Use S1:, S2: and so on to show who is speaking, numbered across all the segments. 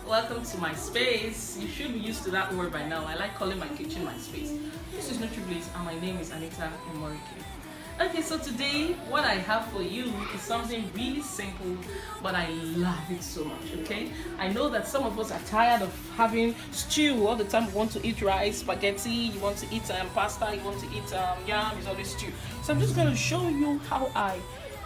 S1: Welcome to my space. You should be used to that word by now. I like calling my kitchen my space. This is Bliss and my name is Anita TUMERIC. Okay, so today what I have for you is something really simple, but I love it so much, okay? I know that some of us are tired of having stew all the time. We want to eat rice, spaghetti, you want to eat pasta, you want to eat yam, it's always stew. So I'm just going to show you how I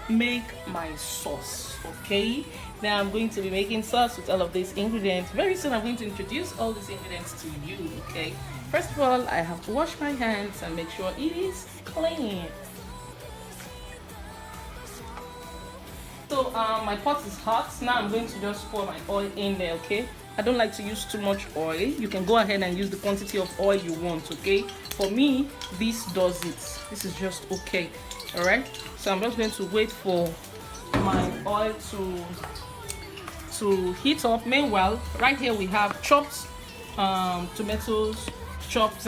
S1: make my sauce, okay? Now I'm going to be making sauce with all of these ingredients. Very soon I'm going to introduce all these ingredients to you, okay? First of all, I have to wash my hands and make sure it is clean. So my pot is hot. Now I'm going to just pour my oil in there, okay? I don't like to use too much oil. You can go ahead and use the quantity of oil you want, okay? For me, this does it. This is just okay, all right? So I'm just going to wait for my oil to heat up. Meanwhile, right here we have chopped tomatoes, chopped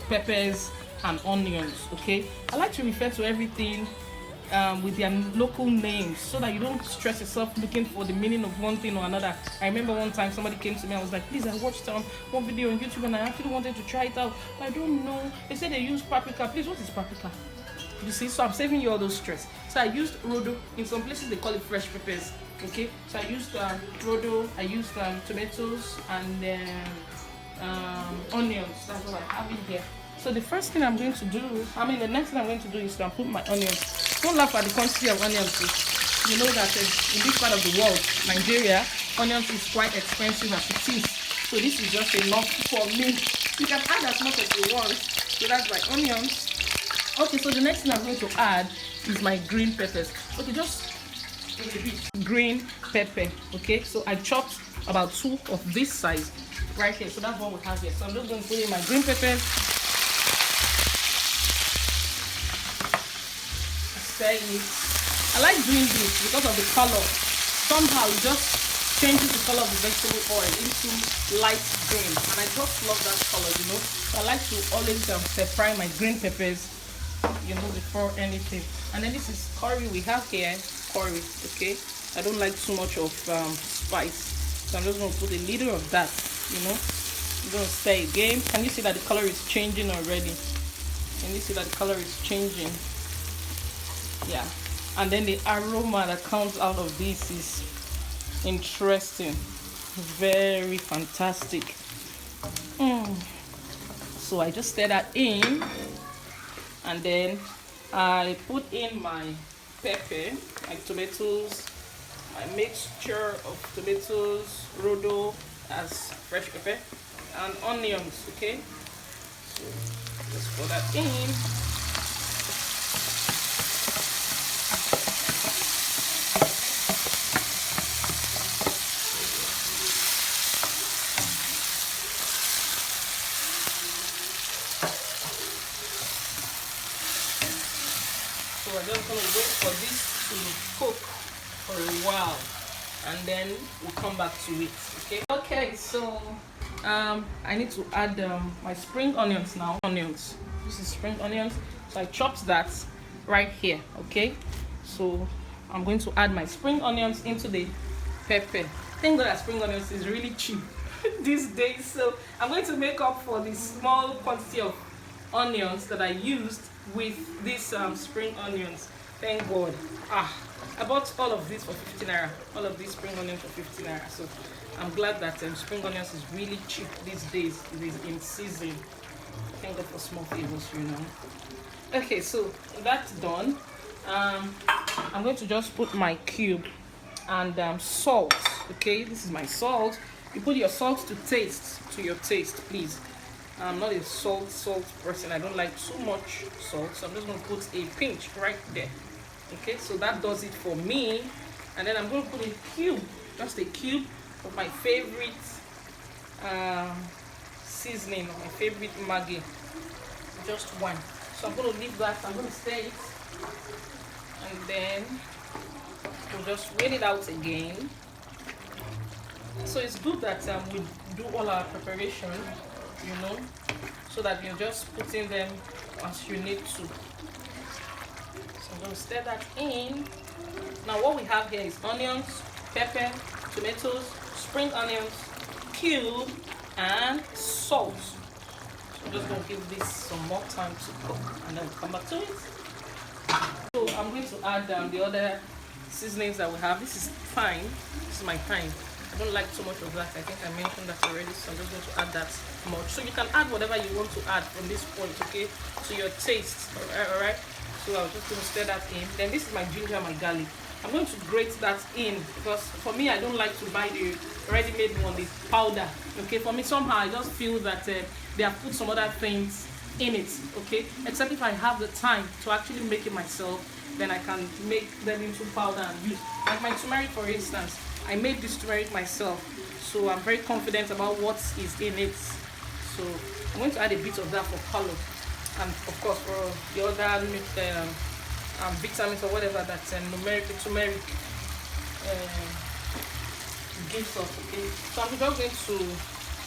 S1: peppers and onions, okay? I like to refer to everything with their local names so that you don't stress yourself looking for the meaning of one thing or another. I remember one time somebody came to me and was like, please, I watched one video on YouTube and I actually wanted to try it out, but I don't know. They said they use paprika. Please, what is paprika? You see, so I'm saving you all those stress. So I used rodo. In some places they call it fresh peppers, okay? So I used rodo, I used tomatoes and onions. That's what I have in here. So the first thing I'm going to do, the next thing I'm going to do is to put my onions. Don't laugh at the quantity of onions. You know that in this part of the world, Nigeria, onions is quite expensive as it is. So this is just enough for me. You can add as much as you want. So that's my onions. Okay, so the next thing I'm going to add is my green peppers. Okay, just a bit green pepper. Okay, so I chopped about 2 of this size right here. So that's what we have here. So I'm just going to put in my green peppers. I like doing this because of the color. Somehow it just changes the color of the vegetable oil into light green, and I just love that color, you know. So I like to always fry my green peppers, you know, before anything. And then this is curry we have here, curry, okay? I don't like too much of spice, so I'm just going to put a little of that, you know. I'm going to stir again. Can you see that the color is changing already? Can you see that the color is changing? Yeah, and then the aroma that comes out of this is interesting, very fantastic. So I just stir that in, and then I put in my pepper, my tomatoes, my mixture of tomatoes, rodo as fresh pepper, and onions, okay? So just put that in. So we're just going to wait for this to cook for a while, and then we'll come back to it, okay? Okay, so I need to add my spring onions now. Onions. This is spring onions. So I chopped that right here, okay? So I'm going to add my spring onions into the pepper. Thank God that spring onions is really cheap these days. So I'm going to make up for the small quantity of onions that I used with these spring onions. Thank God. I bought all of this for 50 naira. All of these spring onions for 50 naira. So I'm glad that spring onions is really cheap these days. It is in season. Thank God for small favors, you know. Okay, so that's done. I'm going to just put my cube and salt. Okay, this is my salt. You put your salt to your taste, please. I'm not a salt person. I don't like too much salt, so I'm just going to put a pinch right there. Okay, so that does it for me. And then I'm going to put a cube, just a cube of my favorite seasoning, my favorite MAGGI, just one. So I'm going to leave that. I'm going to stir it, and then we'll just wait it out again. So it's good that we do all our preparation, you know, so that you're just putting them as you need to. So I'm going to stir that in. Now what we have here is onions, pepper, tomatoes, spring onions, cube, and salt. So I'm just going to give this some more time to cook, and then we'll come back to it. So I'm going to add the other seasonings that we have. This is thyme. This is my thyme. I don't like too much of that. I think I mentioned that already, so I'm just going to add that much. So you can add whatever you want to add from this point, okay, to your taste. All right. So I'm just going to stir that in. Then this is my ginger and my garlic. I'm going to grate that in because for me, I don't like to buy the ready-made one, the powder. Okay, for me somehow I just feel that they have put some other things in it. Okay, except if I have the time to actually make it myself, then I can make them into powder and use. Like my turmeric, for instance, I made this turmeric myself, so I'm very confident about what is in it. So I'm going to add a bit of that for color, and of course for the other vitamins or whatever that turmeric gives us. Okay, so I'm just going to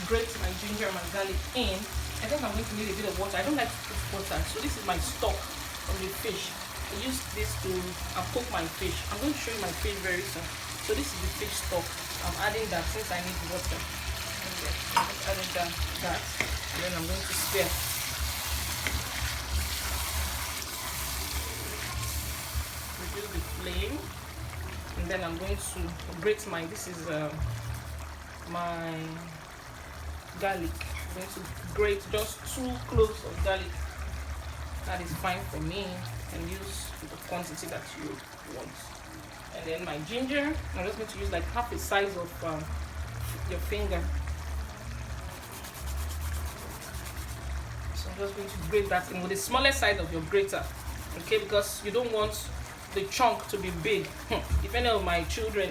S1: grate my ginger and my garlic in. I think I'm going to need a bit of water. I don't like to put water, so this is my stock from the fish. I use this to cook my fish. I'm going to show you my fish very soon. So this is the fish stock. I'm adding that since I need water. Okay, I'm just adding that, and then I'm going to stir. Reduce the flame, and then I'm going to grate my. This is my garlic. I'm going to grate just 2 cloves of garlic. That is fine for me, and use the quantity that you want. And then my ginger, I'm just going to use like half the size of your finger. So I'm just going to grate that in with the smallest side of your grater, okay, because you don't want the chunk to be big. If any of my children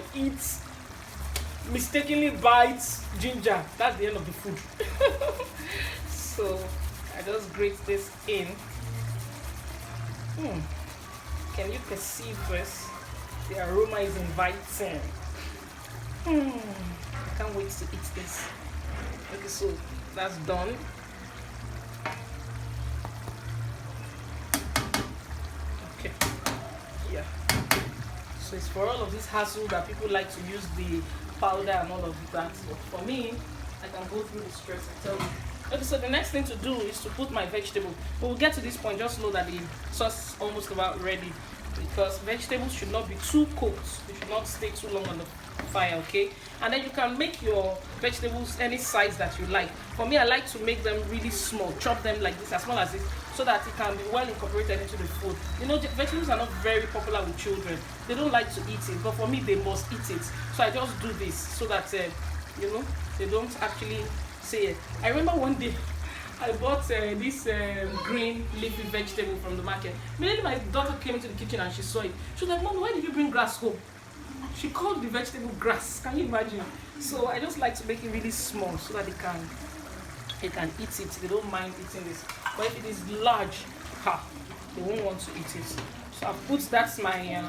S1: mistakenly bites ginger, that's the end of the food. So I just grate this in. Can you perceive this? The aroma is inviting. I can't wait to eat this. Okay, so that's done. Okay, yeah. So it's for all of this hassle that people like to use the powder and all of that. So for me, I can go through the stress, I tell you. Okay, so the next thing to do is to put my vegetable. But we'll get to this point, just know that the sauce is almost about ready, because vegetables should not be too cooked. They should not stay too long on the fire, okay? And then you can make your vegetables any size that you like. For me, I like to make them really small, chop them like this, as small as this, so that it can be well incorporated into the food. You know, vegetables are not very popular with children. They don't like to eat it, but for me, they must eat it. So I just do this so that, you know, they don't actually say it. I remember one day, I bought this green leafy vegetable from the market. Immediately my daughter came into the kitchen and she saw it. She was like, "Mom, why did you bring grass home?" She called the vegetable grass. Can you imagine? So I just like to make it really small so that they can eat it. They don't mind eating this. But if it is large, they won't want to eat it. So I've put, that's my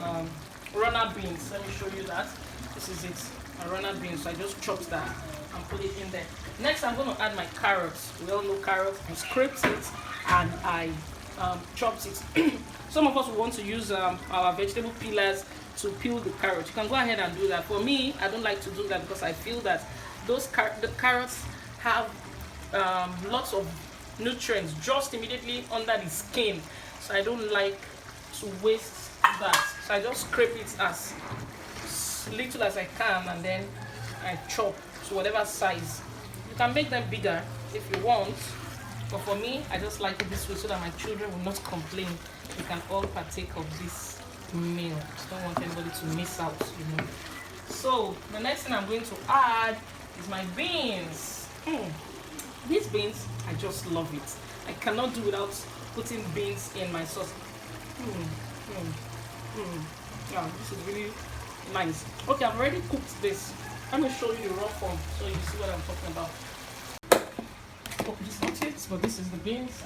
S1: runner beans. Let me show you that. This is it, my runner beans. So I just chopped that and put it in there. Next, I'm going to add my carrots. We all know carrots. I scraped it and I chopped it. Some of us will want to use our vegetable peelers to peel the carrot. You can go ahead and do that. For me, I don't like to do that because I feel that the carrots have lots of nutrients just immediately under the skin. So I don't like to waste that. So I just scrape it as little as I can and then I chop to whatever size. You can make them bigger if you want, but for me, I just like it this way so that my children will not complain. We can all partake of this meal. I just don't want anybody to miss out, you know. So the next thing I'm going to add is my beans. These beans, I just love it. I cannot do without putting beans in my sauce. Yeah, this is really nice. Okay, I've already cooked this. Let me show you the raw form so you see what I'm talking about. Oh, this is not it, but this is the beans.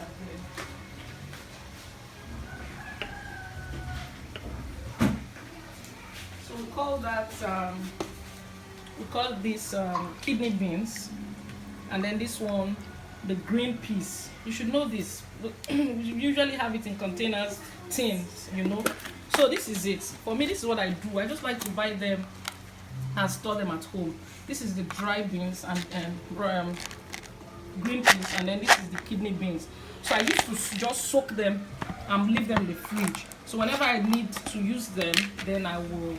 S1: So we call that this kidney beans, and then this one the green peas. You should know this. We usually have it in containers, tins, you know. So this is it. For me, this is what I do. I just like to buy them and store them at home. This is the dry beans and green peas, and then this is the kidney beans. So I used to just soak them and leave them in the fridge. So whenever I need to use them, then I will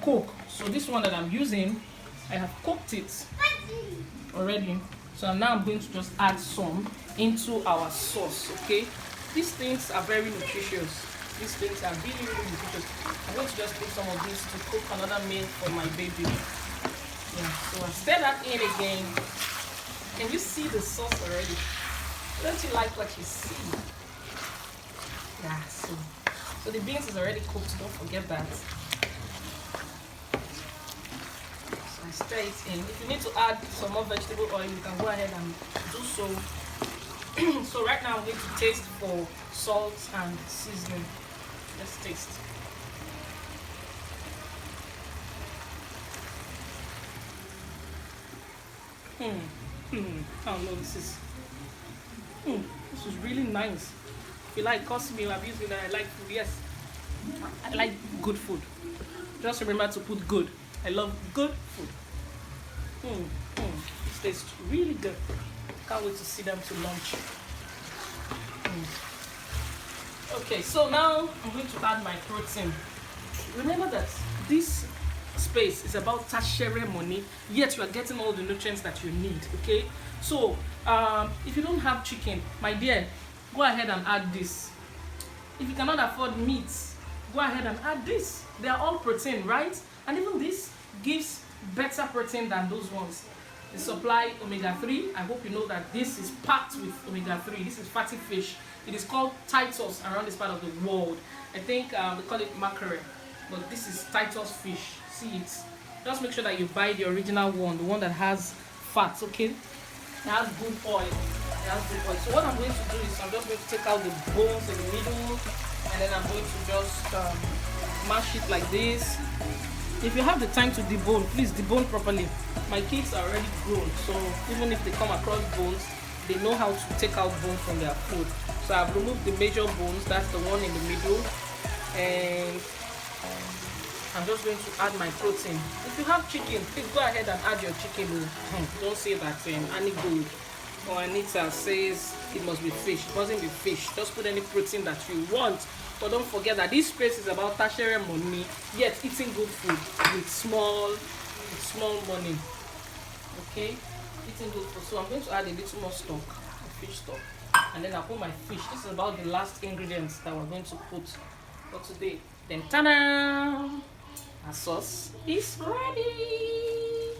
S1: cook. So this one that I'm using, I have cooked it already. So now I'm going to just add some into our sauce. Okay, these things are very nutritious. These things are really, really nutritious. I'm going to just put some of this to cook another meal for my baby. Yeah, so I stir that in again. Can you see the sauce already? Don't you like what you see? Yeah, so the beans is already cooked, don't forget that. So I stir it in. If you need to add some more vegetable oil, you can go ahead and do so. So right now I'm going to taste for salt and seasoning. Let's taste. Oh no, this is really nice. If you like course meal, I'm using that. I like food. Yes, I like good food. Just remember to put good. I love good food. This tastes really good. Can't wait to see them to lunch. Okay, so now I'm going to add my protein. Remember that this space is about tertiary money, yet you are getting all the nutrients that you need. Okay, so if you don't have chicken, my dear, go ahead and add this. If you cannot afford meat, go ahead and add this. They are all protein, right? And even this gives better protein than those ones. They supply omega-3. I hope you know that this is packed with omega-3. This is fatty fish. It is called TITUS around this part of the world. I think they call it mackerel, but this is TITUS fish. See it. Just make sure that you buy the original one, the one that has fat. Okay, it has good oil. It has good oil. So what I'm going to do is I'm just going to take out the bones in the middle, and then I'm going to just mash it like this. If you have the time to debone, please debone properly. My kids are already grown, so even if they come across bones, they know how to take out bones from their food. So I've removed the major bones, that's the one in the middle, and I'm just going to add my protein. If you have chicken, please go ahead and add your chicken. Don't say that Annie Gold or Anita says it must be fish. It mustn't be fish. Just put any protein that you want. But don't forget that this space is about tertiary money, yet eating good food with small money. Okay, eating good food. So I'm going to add a little more stock, fish stock, and then I'll put my fish. This is about the last ingredients that we're going to put for today. Then ta-da! Our sauce is ready.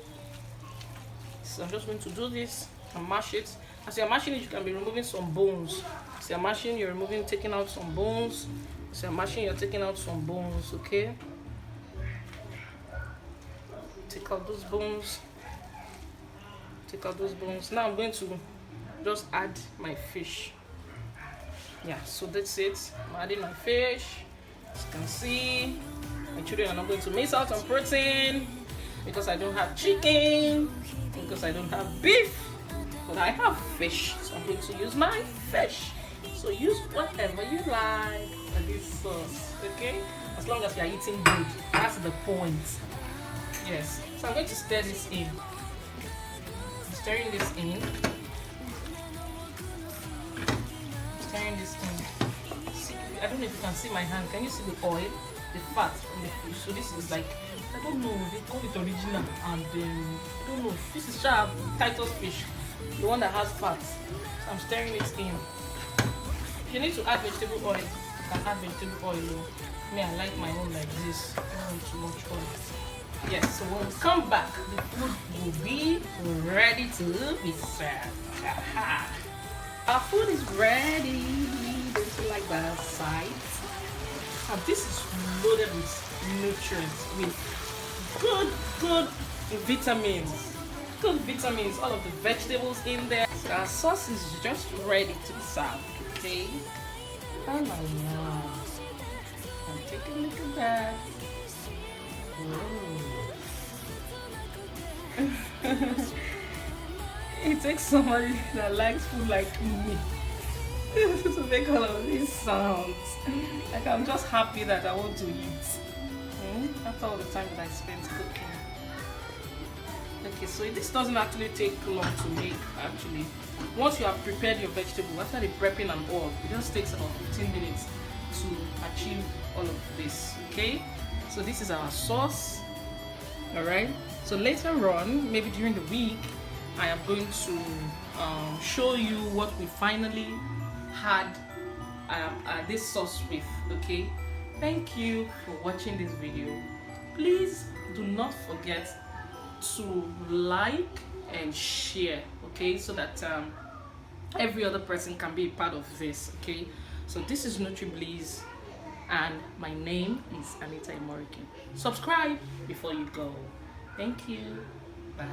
S1: So I'm just going to do this and mash it. As you're mashing it, you can be removing some bones. As you're mashing, you're taking out some bones. As you're mashing, you're taking out some bones, okay? Take out those bones. Take out those bones. Now I'm going to just add my fish. Yeah, so that's it. I'm adding my fish. As you can see, my children are not going to miss out on protein because I don't have chicken, because I don't have beef, but I have fish, so I'm going to use my fish. So use whatever you like for this sauce, okay? As long as you are eating good, that's the point. Yes. So I'm going to stir this in. I'm stirring this in. Stirring this in. See, I don't know if you can see my hand. Can you see the oil, the fat from the fish? So this is like, I don't know, they call it original, and I don't know. This is sharp TITUS fish, the one that has fat. So I'm stirring it in. If you need to add vegetable oil, you can add vegetable oil. Me, I like my own like this. I don't want too much oil. Yes, so when we come back, the food will be ready to be served. Our food is ready. Don't you like that sight? And this is loaded with nutrients, with good vitamins. Good vitamins, all of the vegetables in there. So our sauce is just ready to be served. Okay. Oh my God. And take a look at that. It takes somebody that likes food like me to make all of these sounds. Like, I'm just happy that I want to eat. After all the time that I spent cooking. Okay, so this doesn't actually take long to make actually. Once you have prepared your vegetable, after the prepping and all, it just takes about 15 minutes to achieve all of this. Okay, so this is our sauce. All right, so later on, maybe during the week, I am going to show you what we finally had this sauce with. Okay, thank you for watching this video. Please do not forget to like and share, okay, so that every other person can be a part of this. Okay, so this is NutriBliss and my name is Anita Imorike. Subscribe before you go. Thank you. Bye.